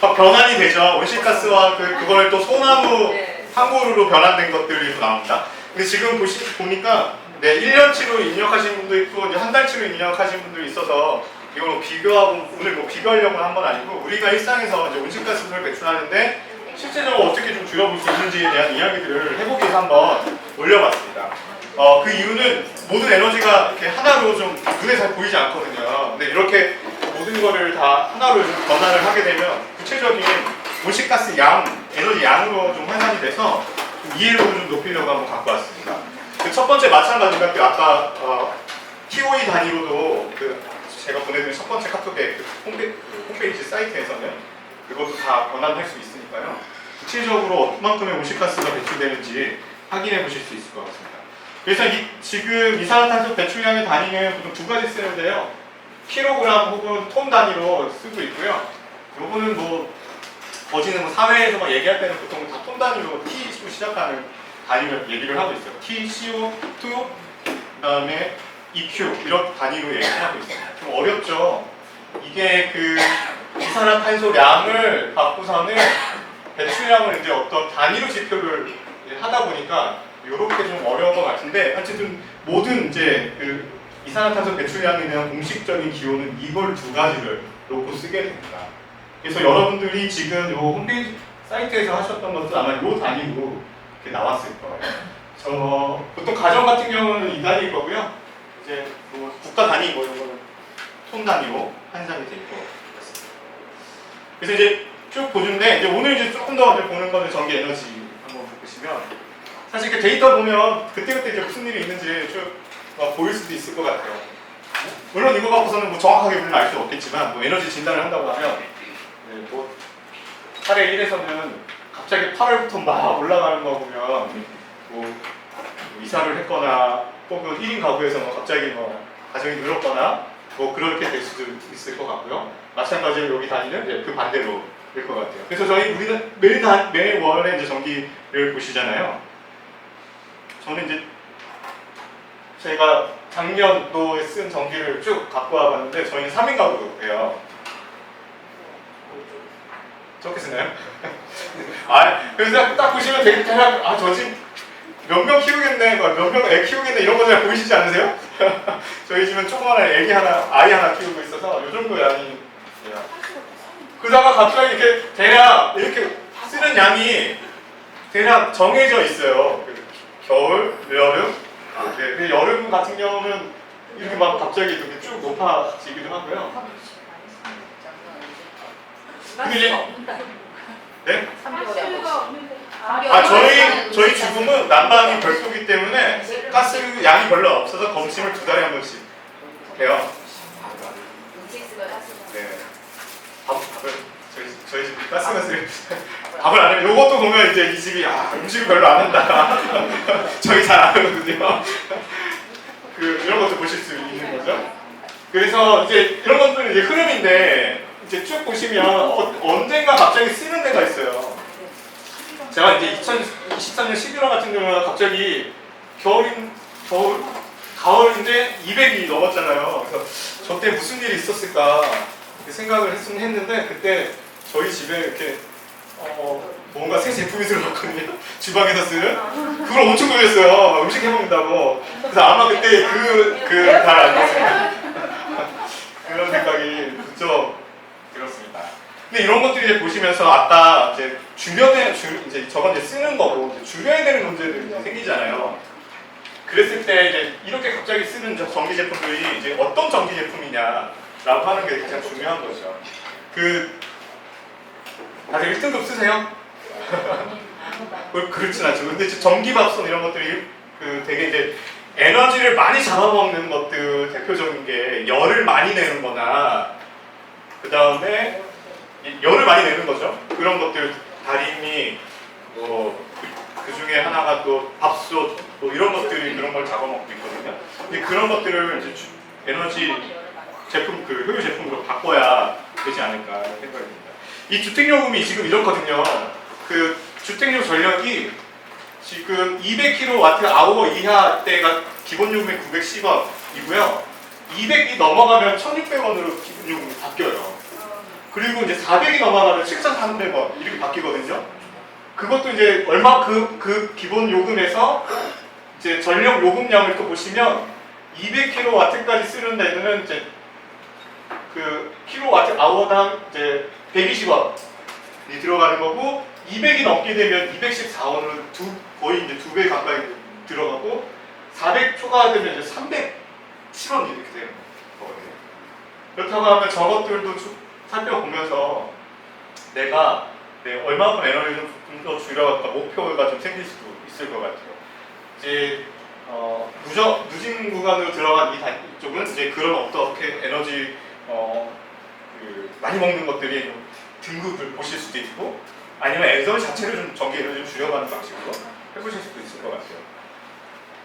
변환이 되죠. 온실가스와 그걸 또 소나무 항구로 변환된 것들이 나옵니다. 근데 지금 보니까 1년치로 입력하신 분도 있고 이제 한 달치로 입력하신 분도 있어서 이걸 비교하고, 오늘 뭐 비교하려고 한 건 아니고, 우리가 일상에서 이제 온실가스를 배출하는데 실제적으로 어떻게 좀 줄여볼 수 있는지에 대한 이야기들을 해보기 위해서 한번 올려봤습니다. 그 이유는 모든 에너지가 이렇게 하나로 좀 눈에 잘 보이지 않거든요. 근데 이렇게 모든 거를 다 하나로 좀 변환을 하게 되면 구체적인 온실가스 에너지 양으로 좀 환산이 돼서 좀 이해도를 좀 높이려고 한번 갖고 왔습니다. 첫 번째 마찬가지가 아까 TOE 단위로도 제가 보내드린 첫 번째 카톡에 홈페이지 사이트에서는 그것도 다 변환할 수 있으니까요. 구체적으로 얼만큼의 온실가스가 배출되는지 확인해 보실 수 있을 것 같습니다. 그래서 지금 이산화탄소 배출량의 단위는 보통 두 가지 쓰는데요. 킬로그램 혹은 톤 단위로 쓰고 있고요. 요거는 뭐 거지는 뭐 사회에서 막 얘기할 때는 보통 다 톤 단위로 T로 시작하는 단위를 얘기를 하고 있어요. T, CO2, 그다음에 EQ 이런 단위로 얘기하고 있어요. 좀 어렵죠. 이게 그 이산화탄소량을 갖고서는 배출량을 이제 어떤 단위로 지표를 하다 보니까 이렇게 좀 어려운 것 같은데 어쨌든 모든 이제 그 이산화탄소 배출량에 대한 공식적인 기호는 이걸 두 가지를 놓고 쓰게 됩니다. 그래서 여러분들이 지금 이 홈페이지 사이트에서 하셨던 것도 아마 이 단위로 이렇게 나왔을 거예요. 보통 가정 같은 경우는 이 단위일 거고요. 이제 뭐 국가 단위 뭐 이런 거는 톤 단위로 환산이 돼 있고 그렇습니다. 그래서 이제 쭉 보는데 이제 오늘 이제 조금 더 보는 거는 전기 에너지 한번 보시면 사실 그 데이터 보면 그때그때 이제 무슨 일이 있는지 쭉 보일 수도 있을 것 같아요. 물론 이거 갖고서는 뭐 정확하게 우리는 알 수 없겠지만 뭐 에너지 진단을 한다고 하면 뭐 8회 1에서는 갑자기 8월부터 막 올라가는 거 보면 뭐 이사를 했거나 혹은 1인 가구에서 뭐 갑자기 뭐 가정이 늘었거나 뭐 그렇게 될 수도 있을 것 같고요. 마찬가지로 여기 단위는 이제 그 반대로 될 것 같아요. 그래서 우리는 매월에 이제 전기를 보시잖아요. 저는 이제 제가 작년도에 쓴 전기를 쭉 갖고 와봤는데 저희는 3인 가구예요. 저렇게 쓰나요? 그래서 딱 보시면 되게 대략 저 집 몇 명 키우겠네, 몇 명 애 키우겠네 이런 거 잘 보이시지 않으세요? 저희 집은 조그마한 아이 하나 키우고 있어서 이 정도 양이 돼요. 그러다가 갑자기 이렇게 대략 이렇게 쓰는 양이 대략 정해져 있어요. 겨울, 여름. 네, 여름 같은 경우는 이렇게 막 갑자기 이렇게 쭉 높아지기도 하고요. 근데 이제 네? 저희 주부는 난방이 별도기 때문에 가스 양이 별로 없어서 검침을 2달에 한 번씩 해요. 네. 밥을 저희 집이 가스를 밥을 안 해요. 요것도 보면 이제 이 집이 음식을 별로 안 한다. 저희 잘 안 하거든요. 이런 것도 보실 수 있는 거죠. 그래서 이제 이런 것들은 이제 흐름인데 이제 쭉 보시면 언젠가 갑자기 쓰는 데가 있어요. 제가 이제 2023년 11월 같은 경우는 갑자기 가을인데 200이 넘었잖아요. 그래서 저 때 무슨 일이 있었을까 생각을 했는데 그때 저희 집에 이렇게 뭔가 새 제품이 들어갔거든요. 주방에서 쓰는 그걸 엄청 놀렸어요. 음식 해먹는다고. 그래서 아마 그때 잘 알겠습니다. 그런 생각이 부쩍 들었습니다. 근데 이런 것들이 이제 보시면서 아까 이제 이제 저건 이제 쓰는 거고 이제 줄여야 되는 문제들이 이제 생기잖아요. 그랬을 때 이제 이렇게 갑자기 쓰는 전기 제품들이 이제 어떤 전기 제품이냐라고 하는 게 가장 중요한 거죠. 다들 1등급 쓰세요? 그렇진 않죠. 근데 전기밥솥 이런 것들이 되게 이제 에너지를 많이 잡아먹는 것들 대표적인 게 열을 많이 내는 거나 그 다음에 열을 많이 내는 거죠. 그런 것들 다리미 그 중에 하나가 또 밥솥 뭐 이런 것들이 그런 걸 잡아먹고 있거든요. 근데 그런 것들을 이제 에너지 제품 효율 제품으로 바꿔야 되지 않을까 생각입니다. 이 주택요금이 지금 이렇거든요. 주택용 전력이 지금 200kWh 이하 때가 기본요금이 910원이고요. 200이 넘어가면 1,600원으로 기본요금이 바뀌어요. 그리고 이제 400이 넘어가면 7,300원 이렇게 바뀌거든요. 그것도 이제 얼마 그 기본 요금에서 이제 전력 요금량을 또 보시면 200kW까지 쓰는 데는 이제 kWh당 이제 120원이 들어가는 거고 200이 넘게 되면 214원으로 거의 이제 2배 가까이 들어가고 400 초과되면 이제 310원 이렇게 되는 거거든요. 그렇다고 하면 저것들도 살펴보면서 내가 얼마만큼 에너지를 좀 더 줄여갈까 목표가 좀 생길 수도 있을 것 같아요. 이제 누진 구간으로 들어간 이쪽은 이제 그런 어떻게 에너지 많이 먹는 것들이 등급을 보실 수도 있고 아니면 에너지 자체를 좀 전기 에너지를 줄여가는 방식으로 해보실 수도 있을 것 같아요.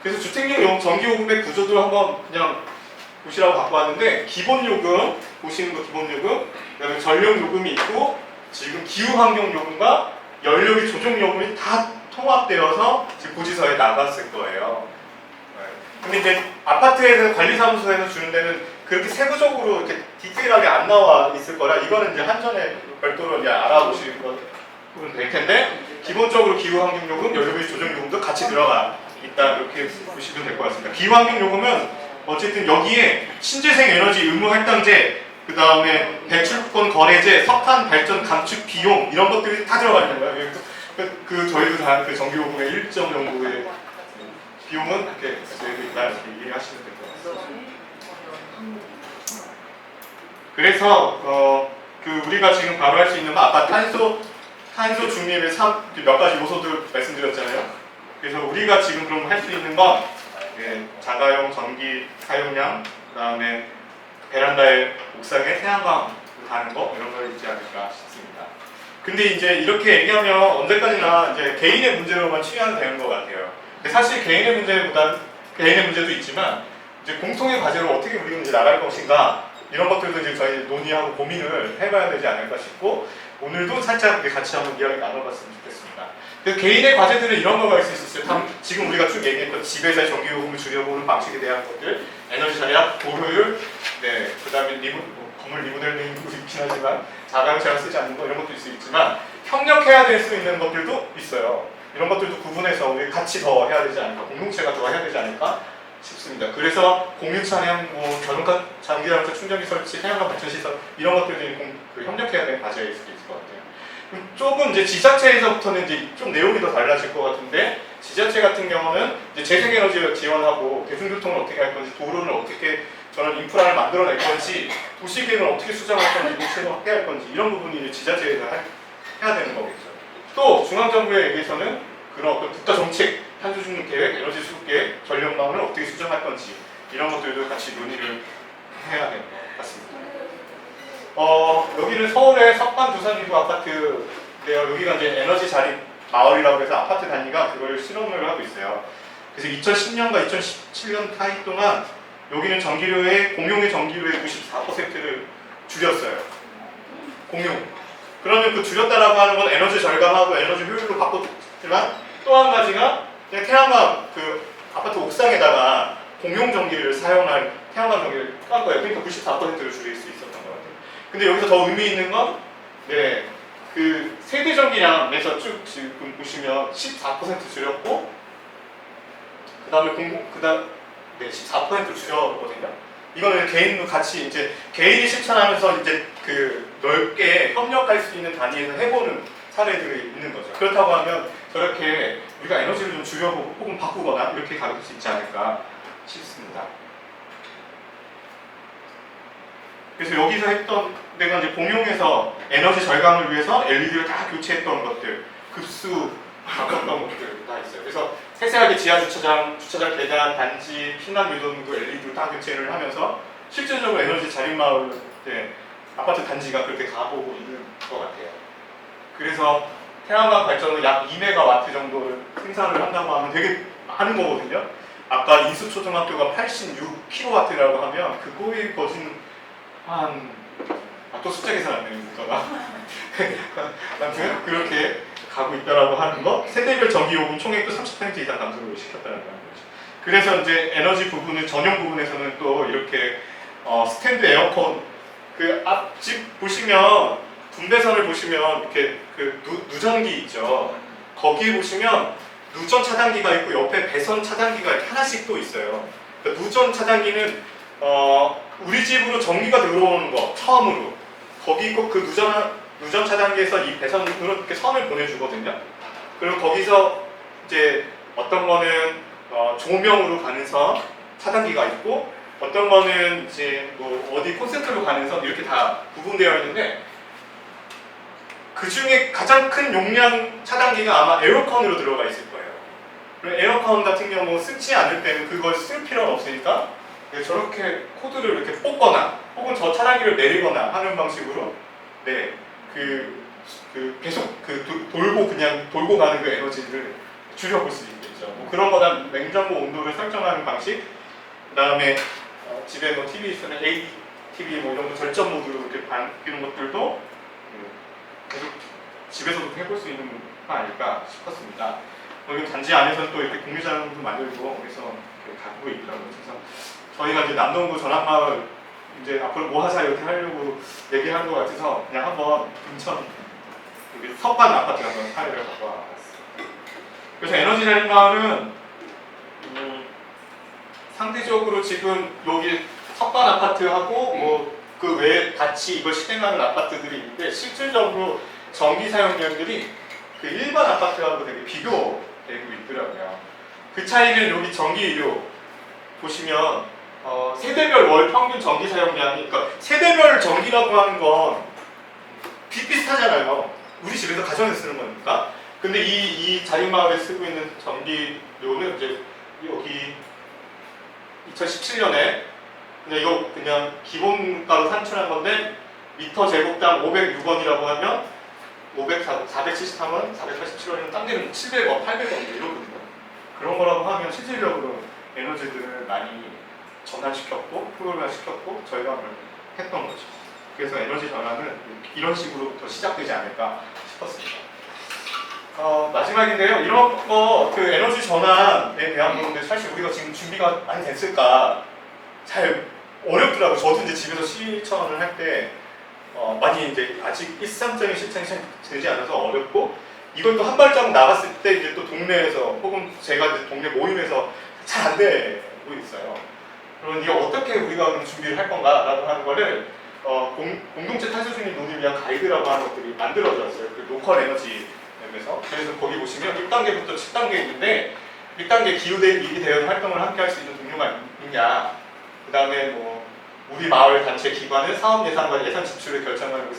그래서 주택용 전기요금의 구조도 한번 그냥 보시라고 갖고 왔는데 기본 요금, 보시는 거 기본 요금, 그다음에 전력 요금이 있고 지금 기후 환경 요금과 연료비 조정 요금이 다 통합되어서 지금 고지서에 나갔을 거예요. 네. 근데 이제 아파트에서 관리사무소에서 주는 데는 그렇게 세부적으로 이렇게 디테일하게 안 나와 있을 거라 이거는 이제 한전에 별도로 이제 알아보시는 건 될 텐데 기본적으로 기후 환경 요금, 연료비 조정 요금도 같이 들어가 있다 이렇게 보시면 될 것 같습니다. 기후 환경 요금은 어쨌든 여기에 신재생 에너지 의무 할당제, 그 다음에 배출권 거래제, 석탄 발전 감축 비용 이런 것들이 다 들어가 있는 거예요. 저희도 다 그 전기요금의 일정 정도의 비용은 이렇게 저희도 있다 이렇게 이해하시면 될 것 같습니다. 그래서 우리가 지금 바로 할 수 있는 건 아까 탄소 중립의 몇 가지 요소들 말씀드렸잖아요. 그래서 우리가 지금 그럼 할 수 있는 건 자가용 전기 사용량, 그다음에 베란다에 옥상에 태양광 가는 거 이런 거 있지 않을까 싶습니다. 근데 이제 이렇게 얘기하면 언제까지나 이제 개인의 문제로만 취하면 되는 것 같아요. 사실 개인의 문제도 있지만 이제 공통의 과제로 어떻게 우리가 이제 나갈 것인가 이런 것들도 이제 저희 논의하고 고민을 해봐야 되지 않을까 싶고 오늘도 살짝 같이 한번 이야기 나눠봤으면 좋겠습니다. 개인의 과제들은 이런 거가 있을 수 있어요. 지금 우리가 쭉 얘기했던 집에서의 전기요금을 줄여보는 방식에 대한 것들, 에너지 절약, 도효율, 그다음에 건물 리모델링도 있긴 하지만 자가용차를 쓰지 않는 거 이런 것도 있을 수 있지만 협력해야 될 수 있는 것들도 있어요. 이런 것들도 구분해서 우리 같이 더 해야 되지 않을까, 공동체가 더 해야 되지 않을까 싶습니다. 그래서 공유 차량, 전기자동차 충전기 설치, 태양광 발전 시설 이런 것들이 협력해야 되는 과제일 수도 있을 것 같아요. 조금 이제 지자체에서부터는 이제 좀 내용이 더 달라질 것 같은데 지자체 같은 경우는 이제 재생에너지를 지원하고 대중교통을 어떻게 할 건지, 도로를 어떻게 저런 인프라를 만들어낼 건지, 도시계획을 어떻게 수정할 건지, 도시계획을 어떻게 할 건지 이런 부분이 이제 지자체에서 해야 되는 거겠죠. 또 중앙정부에 의해서는 그런 어떤 국가 정책, 탄소 중립 계획, 에너지 수급 계획, 전력망을 어떻게 수정할 건지 이런 것들도 같이 논의를 해야 될 것 같습니다. 여기는 서울의 석반 두산기구 아파트인데요. 여기가 이제 에너지 자립 마을이라고 해서 아파트 단위가 그걸 실험을 하고 있어요. 그래서 2010년과 2017년 타입 동안 여기는 공용의 전기료의 94%를 줄였어요. 공용. 그러면 그 줄였다라고 하는 건 에너지 절감하고 에너지 효율로 바꿨지만 또 한 가지가 그냥 태양광 아파트 옥상에다가 공용 전기를 사용할 태양광 전기를 깐 거예요. 그러니까 94%를 줄일 수 있었던 것 같아요. 근데 여기서 더 의미 있는 건 그 세대 전기량에서 쭉 지금 보시면 14% 줄였고 그다음에 14% 줄였거든요. 이거는 개인도 같이 이제 개인이 실천하면서 이제 넓게 협력할 수 있는 단위에서 해보는 사례들이 있는 거죠. 그렇다고 하면 저렇게 우리가 에너지를 좀 줄여보고 혹은 바꾸거나 이렇게 가볼 수 있지 않을까 싶습니다. 그래서 여기서 했던 내가 이제 공용에서 에너지 절감을 위해서 LED를 다 교체했던 것들, 급수 바꿨던 것들 다 있어요. 그래서 세세하게 지하 주차장 계단, 단지, 피난 유도등도 LED를 다 교체를 하면서 실질적으로 에너지 자립마을 아파트 단지가 그렇게 가보고 있는 것 같아요. 그래서 태양광 발전은 약 2메가와트 정도를 생산을 한다고 하면 되게 많은 거거든요. 아까 인수초등학교가 86kW라고 하면 그거에 거진 또 숫자 계산 안 되는 문자가 아무튼 그렇게 가고 있다라고 하는 거, 세대별 전기요금 총액도 30% 이상 감소를 시켰다는 거죠. 그래서 이제 에너지 부분은 전용 부분에서는 또 이렇게 스탠드 에어컨 앞집 보시면 분배선을 보시면 이렇게 누전기 있죠. 거기 보시면 누전 차단기가 있고 옆에 배선 차단기가 이렇게 하나씩 또 있어요. 그러니까 누전 차단기는 우리 집으로 전기가 들어오는 거 처음으로 거기 있고 그 누전 차단기에서 이 배선으로 이렇게 선을 보내주거든요. 그리고 거기서 이제 어떤 거는 조명으로 가는 선 차단기가 있고 어떤 거는 이제 어디 콘센트로 가는 선 이렇게 다 구분되어 있는데 그 중에 가장 큰 용량 차단기가 아마 에어컨으로 들어가 있을 거예요. 그리고 에어컨 같은 경우 쓰지 않을 때는 그걸 쓸 필요는 없으니까 저렇게 코드를 이렇게 뽑거나 혹은 저 차단기를 내리거나 하는 방식으로 계속 돌고 가는 그 에너지를 줄여볼 수 있게 있죠. 뭐 그런 거다 냉장고 온도를 설정하는 방식, 그다음에 집에 뭐 TV 있으면 ATV 뭐 이런 거 절전 모드로 이렇게 바뀌는 것들도 계속 집에서도 해볼 수 있는 거 아닐까 싶었습니다. 이건 단지 안에서는 또 이렇게 공유장도 만들고 그래서 갖고 있더라고요. 그래서 저희가 이제 남동구 전환마을 이제 앞으로 뭐 하자 이렇게 하려고 얘기한 것 같아서 그냥 한번 인천 여기 석반 아파트 한번 사례를 갖고 와봤어요. 그래서 에너지라는 마을은 상대적으로 지금 여기 석반 아파트하고 뭐 그 외에 같이 이걸 실행하는 아파트들이 있는데 실질적으로 전기 사용량들이 그 일반 아파트하고 되게 비교되고 있더라고요. 그 차이는 여기 전기료 보시면 세대별 월 평균 전기 사용량이, 그러니까 세대별 전기라고 하는 건 비슷비슷하잖아요. 우리 집에서 가정에서 쓰는 거니까. 근데 이 자립마을에 쓰고 있는 전기료는 이제 여기 2017년에 그냥 기본가로 산출한 건데 미터 제곱당 506원이라고 하면 473원, 487원이면 딴 데는 700원, 800원 이러거든요. 그런 거라고 하면 실질적으로 에너지들을 많이 전환시켰고 효율화시켰고 절감을 했던 거죠. 그래서 에너지 전환은 이런 식으로부터 시작되지 않을까 싶었습니다. 마지막인데요. 이런 거 그 에너지 전환에 대한 부분들 사실 우리가 지금 준비가 많이 됐을까 잘 어렵더라고요. 저도 이제 집에서 실천을 할 때 많이 이제 아직 일상적인 실천이 되지 않아서 어렵고, 이걸 또 한 발자국 나갔을 때 이제 또 동네에서 혹은 제가 이제 동네 모임에서 잘 안 되고 있어요. 그러면 이게 어떻게 우리가 준비를 할 건가라고 하는 거를 공동체 탈수 중립 논의를 위한 가이드라고 하는 것들이 만들어졌어요. 그 로컬 에너지 앱에서. 그래서 거기 보시면 1단계부터 10단계 있는데 1단계 기후 대응 활동을 함께 할 수 있는 동료가 있냐, 그 다음에 뭐 우리 마을 단체 기관은 사업 예산과 예산 지출을 결정하는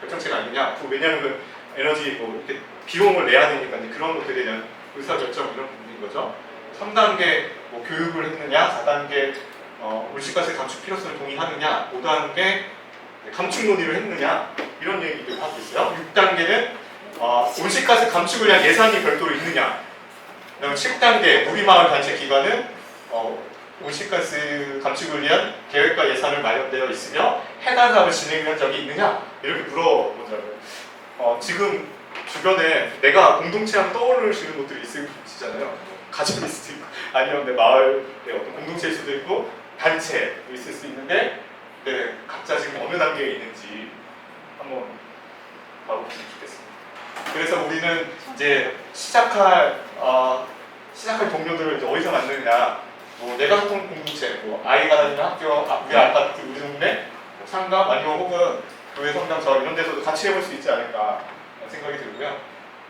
결정체가 아니냐. 왜냐하면 그 에너지 뭐 이렇게 비용을 내야 되니까 이제 그런 것들에 대한 의사결정 이런 부분인 거죠. 3단계 뭐 교육을 했느냐, 4단계 온실가스 감축 필요성을 동의하느냐, 5단계 감축 논의를 했느냐 이런 얘기를 하고 있어요. 6단계는 온실가스 감축을 위한 예산이 별도로 있느냐. 그다음에 7단계 우리 마을 단체 기관은 온실가스 감축을 위한 계획과 예산을 마련되어 있으며 해당 사업을 진행한 적이 있느냐 이렇게 물어보더라고요. 지금 주변에 내가 공동체하면 떠오르시는 것들이 있으시잖아요. 가족일 수도 있고 아니면 내 마을의 어떤 공동체일 수도 있고 단체도 있을 수 있는데 각자 지금 어느 단계에 있는지 한번 봐보시면 좋겠습니다. 그래서 우리는 이제 시작할 동료들을 이제 어디서 만드느냐, 뭐 내가 했던 공동체, 뭐 아이가 다니는 학교, 우리 아파트, 우리 동네, 뭐 상가, 아니면 혹은 교회 성당처럼 이런 데서도 같이 해볼 수 있지 않을까 생각이 들고요.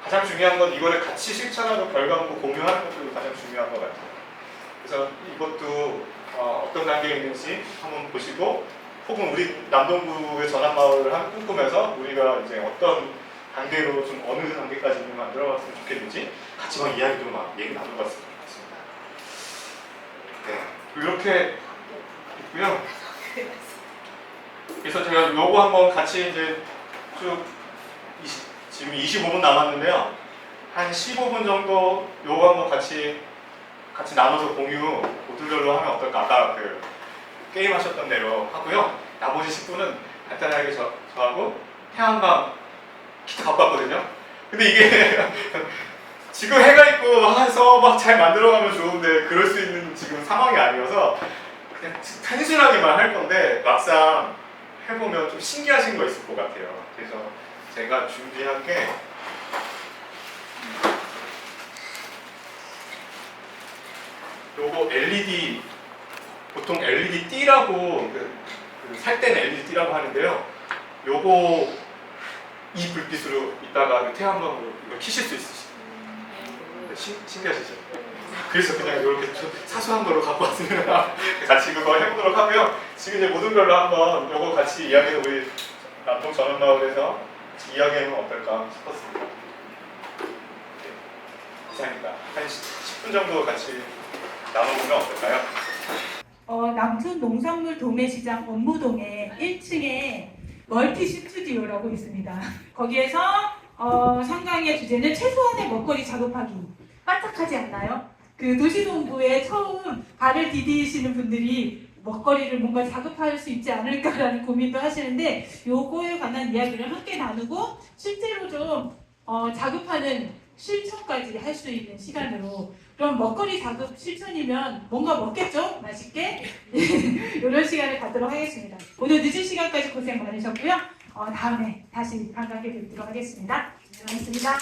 가장 중요한 건 이거를 같이 실천하고 결과물을 공유하는 것도 가장 중요한 것 같아요. 그래서 이것도 어떤 단계에 있는지 한번 보시고, 혹은 우리 남동구의 전환마을을 꿈꾸면서 우리가 이제 어떤 단계로 좀 어느 단계까지 만들어갔으면 좋겠는지 같이 막 이야기도 막 얘기 나눠봤으면 좋겠습니다. 네, 이렇게 있고요. 그래서 제가 요거 한번 같이 이제 쭉 지금 25분 남았는데요. 한 15분 정도 요거 한번 같이 나눠서 공유 모듈별로 하면 어떨까? 아까 그 게임 하셨던 대로 하고요. 나머지 10분은 간단하게 저하고 태양광 키트 갖고 왔거든요. 근데 이게 지금 해가 있고 해서 막 잘 만들어가면 좋은데 그럴 수 있는 지금 상황이 아니어서 그냥 단순하게만 할 건데 막상 해보면 좀 신기하신 거 있을 것 같아요. 그래서 제가 준비한 게 요거 LED, 보통 LED 띠라고 살 때는 LED 띠라고 하는데요. 요거 이 불빛으로 이따가 태양광으로 이거 키실 수 있으시죠? 신기하시죠? 그래서 그냥 이렇게 사소한 거로 갖고 왔으면 같이 그거 해보도록 하고요. 지금 이제 모듈별로 한번 요거 같이 이야기해 우리 남동 전원마을에서 이야기하면 어떨까 싶었습니다. 네, 이상입니다. 한 10분 정도 같이 나눠보면 어떨까요? 남촌 농산물 도매시장 업무동에 1층에 멀티 스튜디오라고 있습니다. 거기에서 상강의 주제는 최소한의 먹거리 작업하기. 빠짝하지 않나요? 그 도시농부에 처음 발을 디디시는 분들이 먹거리를 뭔가 자급할 수 있지 않을까라는 고민도 하시는데 요거에 관한 이야기를 함께 나누고 실제로 좀 자급하는 실천까지 할 수 있는 시간으로 그럼 먹거리 자급 실천이면 뭔가 먹겠죠? 맛있게? 이런 시간을 갖도록 하겠습니다. 오늘 늦은 시간까지 고생 많으셨고요. 다음에 다시 반갑게 뵙도록 하겠습니다. 고맙습니다.